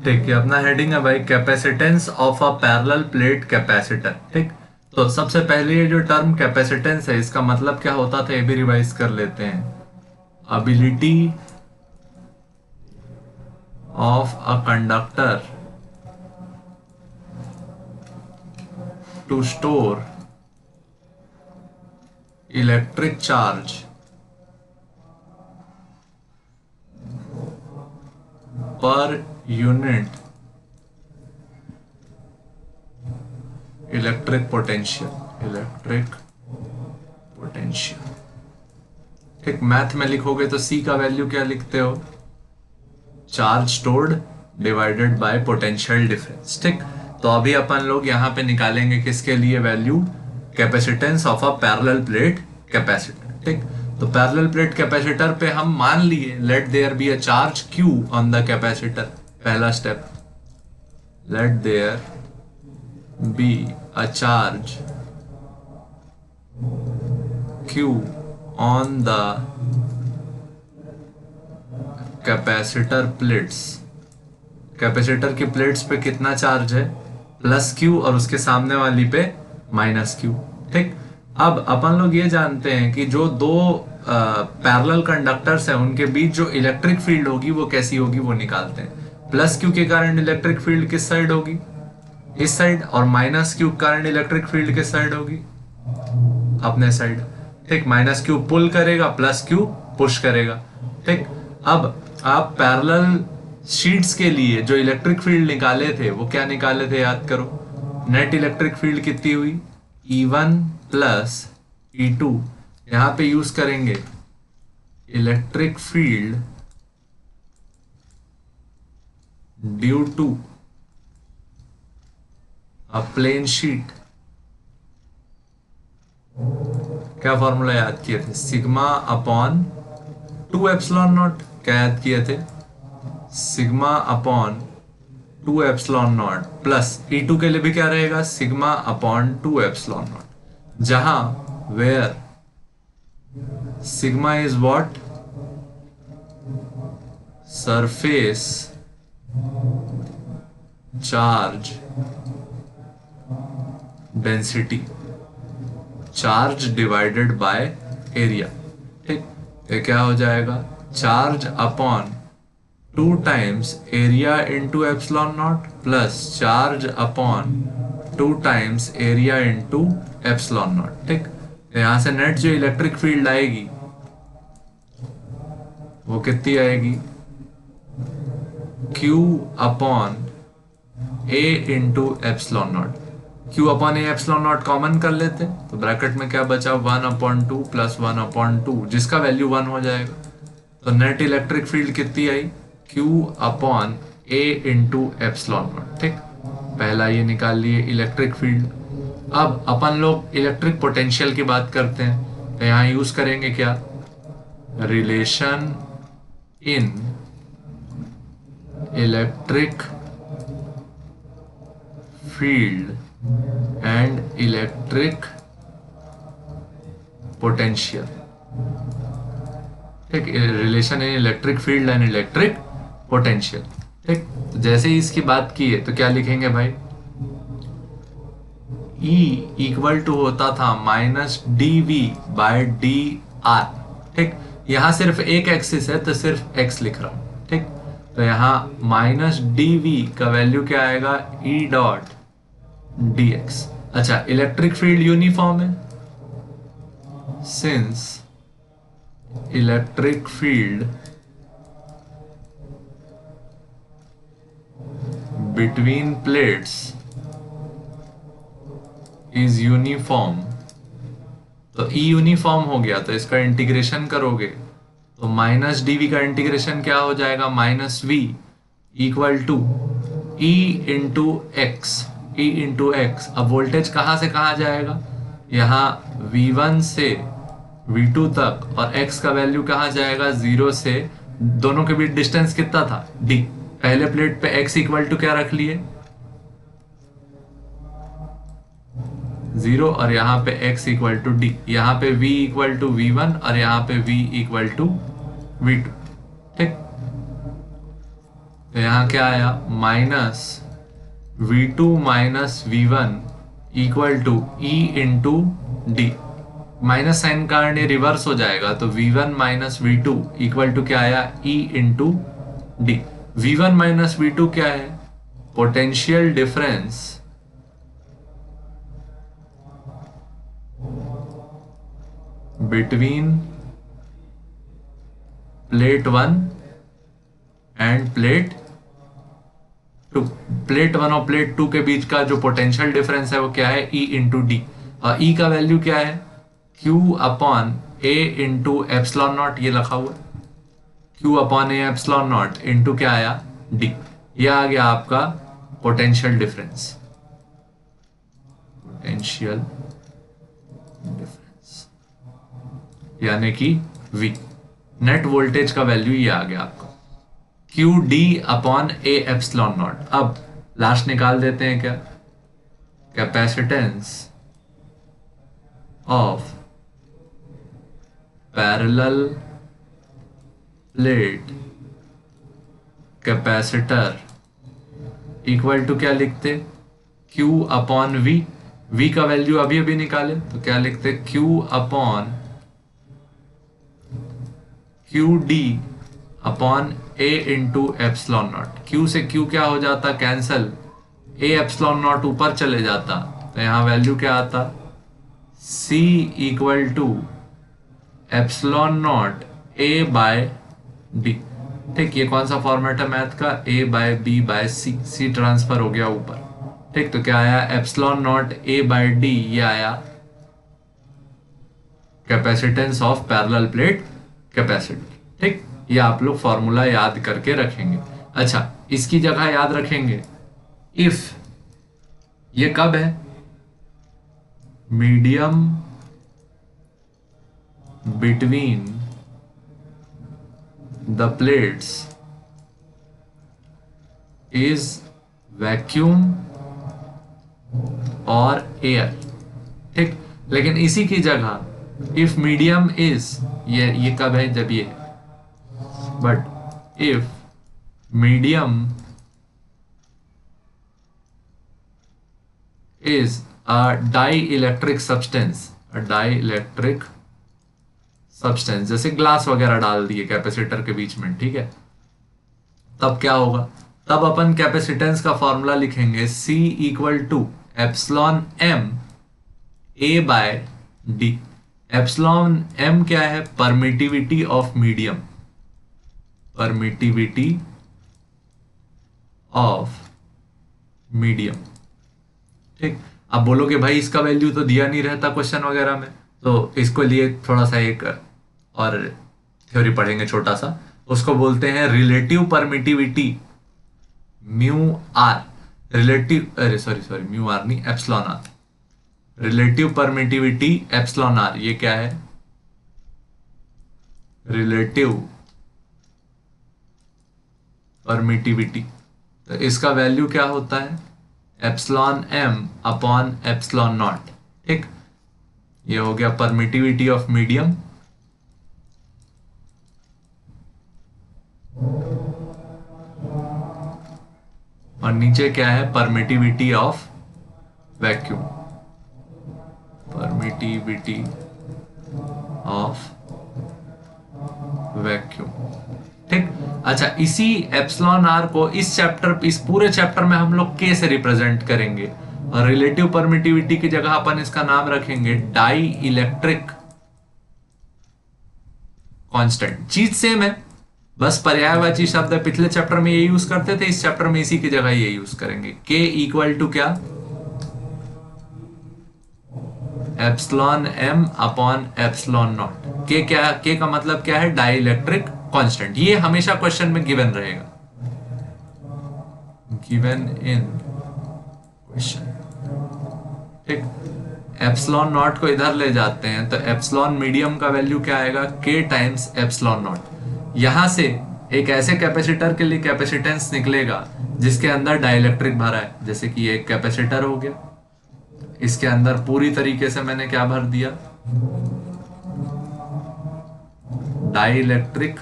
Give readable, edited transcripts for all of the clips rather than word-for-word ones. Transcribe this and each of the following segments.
ठीक है, अपना हेडिंग है भाई capacitance of a parallel plate capacitor. ठीक, तो सबसे पहले ये जो टर्म कैपेसिटेंस है इसका मतलब क्या होता था ये भी रिवाइज कर लेते हैं। Ability of a conductor to store electric charge per unit electric potential. ठीक, मैथ में लिखोगे तो सी का वैल्यू क्या लिखते हो, charge stored divided by potential difference. ठीक, तो अभी अपन लोग यहाँ पे निकालेंगे किसके लिए value, capacitance of a parallel plate capacitor. ठीक, तो पैरेलल प्लेट कैपेसिटर पे हम मान लिए let there be a charge Q on the capacitor. पहला step, let there be a charge Q on the capacitor plates. Capacitor की plates पे कितना चार्ज है, प्लस क्यू, और उसके सामने वाली पे माइनस क्यू। ठीक, अब अपन लोग ये जानते हैं कि जो दो पैरेलल कंडक्टर्स हैं उनके बीच जो इलेक्ट्रिक फील्ड होगी वो कैसी होगी वो निकालते हैं। प्लस क्यू के कारण इलेक्ट्रिक फील्ड किस साइड होगी, इस साइड, और माइनस क्यू के कारण इलेक्ट्रिक फील्ड किस साइड होगी, अपने साइड। ठीक, माइनस क्यू पुल करेगा, प्लस क्यू पुश करेगा। ठीक, अब आप पैरेलल शीट्स के लिए जो इलेक्ट्रिक फील्ड निकाले थे वो क्या निकाले थे याद करो, नेट इलेक्ट्रिक फील्ड कितनी हुई, E1 प्लस E2। यहां पे यूज करेंगे electric field due to a plane sheet. क्या फॉर्मूला याद किए थे, सिग्मा अपॉन 2 एप्सिलॉन नॉट। क्या याद किए थे, sigma upon 2 epsilon naught, plus E2 के लिए भी क्या रहेगा, सिग्मा अपॉन 2 एप्सिलॉन नॉट, जहां where sigma is what, surface charge density, charge divided by area. ठीक, ये क्या हो जाएगा, charge upon 2 times area into epsilon naught plus charge upon 2 times area into epsilon naught. ठीक, यहां से नेट जो इलेक्ट्रिक फील्ड आएगी वो कितनी आएगी, Q upon A into epsilon naught. Q upon A epsilon not common कर लेते तो ब्रैकेट में क्या बचा, 1/2 प्लस 1/2, जिसका वैल्यू 1 हो जाएगा। तो नेट इलेक्ट्रिक फील्ड कितनी आई, Q upon A into epsilon naught. ठीक, पहला ये निकाल लिए इलेक्ट्रिक फील्ड। अब अपन लोग इलेक्ट्रिक पोटेंशियल की बात करते हैं तो यहां यूज करेंगे क्या, relation in electric field and electric potential. ठीक, relation in electric field and electric potential. ठीक, तो जैसे ही इसकी बात की है तो क्या लिखेंगे भाई, E इक्वल टू होता था -dV/dr। ठीक, यहां सिर्फ एक एक्सिस है तो सिर्फ x लिख रहा हूं। ठीक, तो यहां -dV का वैल्यू क्या आएगा, E डॉट dx। अच्छा, इलेक्ट्रिक फील्ड यूनिफॉर्म है, since electric field between plates is uniform, तो E यूनिफॉर्म हो गया तो इसका इंटीग्रेशन करोगे तो -dV का इंटीग्रेशन क्या हो जाएगा, -V equal to E into x, E into x. अब वोल्टेज कहां से कहां जाएगा, यहां V1 से V2 तक, और x का वैल्यू कहां जाएगा, 0 से, दोनों के बीच डिस्टेंस कितना था, d। पहले प्लेट पे x इक्वल टू क्या रख लिए, 0, और यहाँ पे x इक्वल टू d, यहाँ पे v इक्वल टू v1 और यहाँ पे v इक्वल टू v2। ठीक, तो यहाँ क्या आया, minus V2 minus V1 equal to E into D. Minus sign का रिवर्स हो जाएगा, तो V1 minus V2 equal to क्या आया, E into D. V1 minus V2 क्या है, potential difference between plate 1 end plate 2। Plate 1 और प्लेट 2 के बीच का जो पोटेंशियल डिफरेंस है वो क्या है, E इंटू डी। और E का वैल्यू क्या है, Q upon A into epsilon not, ये लिखा हुआ है Q upon A epsilon naught into क्या आया, D। ये आ गया आपका पोटेंशियल डिफरेंस, पोटेंशियल डिफरेंस यानी कि V। नेट वोल्टेज का वैल्यू ये आ गया आपका Q D upon A epsilon naught. अब लास्ट निकाल देते हैं क्या, capacitance of parallel plate capacitor equal to क्या लिखते, Q अपॉन V। V का वैल्यू अभी अभी निकाले तो क्या लिखते, Q upon Q D upon A into epsilon naught. Q से Q क्या हो जाता, कैंसल, A एप्सिलॉन नॉट ऊपर चले जाता, तो यहां वैल्यू क्या आता, C equal to epsilon naught A by D। ठीक, ये कौन सा फॉर्मेट है मैथ का, A by B by C, C transfer हो गया ऊपर। ठीक, तो क्या आया, epsilon naught A by D, ये आया capacitance of parallel plate capacitor. ठीक, ये आप लोग फॉर्मूला याद करके रखेंगे। अच्छा, इसकी जगह याद रखेंगे इफ, ये कब है, medium between the plates is vacuum और एयर। ठीक, लेकिन इसी की जगह इफ मीडियम इज, ये कब है, जब ये, but if medium is a dielectric substance, जैसे ग्लास वगैरह डाल दिए कैपेसिटर के बीच में, ठीक है, तब क्या होगा, तब अपन कैपेसिटेंस का फॉर्मूला लिखेंगे C equal to epsilon M A by D। Epsilon M क्या है, permittivity of medium, permittivity of medium. ठीक, अब बोलोगे भाई इसका वैल्यू तो दिया नहीं रहता क्वेश्चन वगैरह में, तो इसको लिए थोड़ा सा एक और थ्योरी पढ़ेंगे छोटा सा, उसको बोलते हैं relative permittivity mu R. Relative, अरे सॉरी म्यू आर नहीं, epsilon R, relative permittivity epsilon R. ये क्या है, रिलेटिव परमिटिविटी, तो इसका वैल्यू क्या होता है, epsilon M upon epsilon naught. ठीक, ये हो गया परमिटिविटी ऑफ मीडियम, और नीचे क्या है, permittivity of vacuum, permittivity of vacuum. ठीक, अच्छा, इसी एप्सिलॉन आर को इस पूरे चैप्टर में हम लोग K से रिप्रेजेंट करेंगे, और रिलेटिव परमिटिविटी की जगह अपन इसका नाम रखेंगे डाई इलेक्ट्रिक कांस्टेंट। चीज सेम है, बस पर्यायवाची शब्द है, पिछले चैप्टर में ये यूज करते थे, इस चैप्टर में इसी की जगह ये यूज करेंगे। K इक्वल टू क्या, epsilon M upon epsilon not. K का मतलब क्या है, डाई इलेक्ट्रिक कांस्टेंट। ये हमेशा क्वेश्चन में गिवन रहेगा, गिवन इन क्वेश्चन। ठीक, एप्सिलॉन नॉट को इधर ले जाते हैं, तो एप्सिलॉन मीडियम का वैल्यू क्या आएगा, K टाइम्स एप्सिलॉन नॉट। यहां से एक ऐसे कैपेसिटर के लिए कैपेसिटेंस निकलेगा जिसके अंदर डाइलेक्ट्रिक भरा है, जैसे कि ये एक कैपेसिटर हो गया, इसके अंदर पूरी तरीके से मैंने क्या भर दिया, डाइलेक्ट्रिक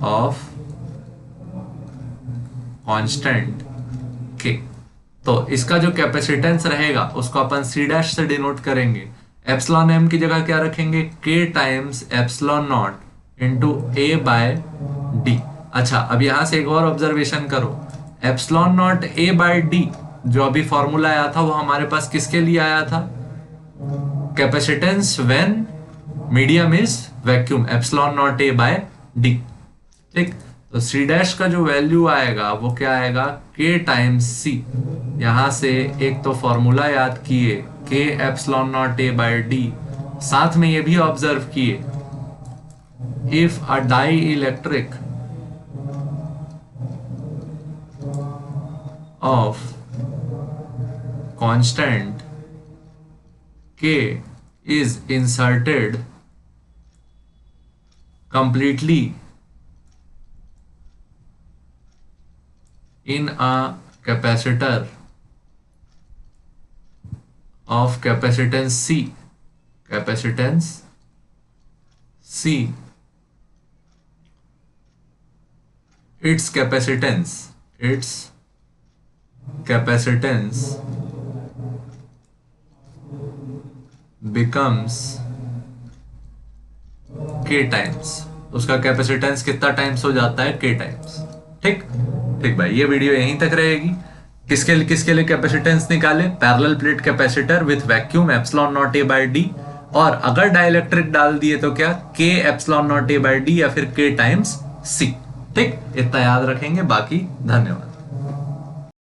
ऑफ कांस्टेंट के। तो इसका जो कैपेसिटेंस रहेगा उसको अपन सी डैश से डिनोट करेंगे। एप्सिलॉन एम की जगह क्या रखेंगे, K times epsilon naught into A by D. अच्छा, अब यहां से एक और ऑब्जर्वेशन करो, epsilon naught A by D जो अभी फॉर्मूला आया था वो हमारे पास किसके लिए आया था, capacitance when medium is vacuum, epsilon naught A by D. ठीक, तो सी डैश का जो वैल्यू आएगा वो क्या आएगा, के टाइम्स सी। यहां से एक तो फॉर्मूला याद किए, K epsilon naught A by D, साथ में ये भी ऑब्जर्व किए, if a dielectric of constant K is inserted completely in a capacitor of capacitance C, its capacitance becomes k times. उसका कैपेसिटेंस कितना टाइम्स हो जाता है, k टाइम्स। ठीक ठीक भाई, ये वीडियो यहीं तक रहेगी। किसके लिए कैपेसिटेंस निकाले, parallel plate capacitor with vacuum epsilon naught A by D, और अगर डाइलेक्ट्रिक डाल दिए तो क्या, k epsilon naught A by D या फिर k टाइम्स c। ठीक, इतना याद रखेंगे, बाकी धन्यवाद।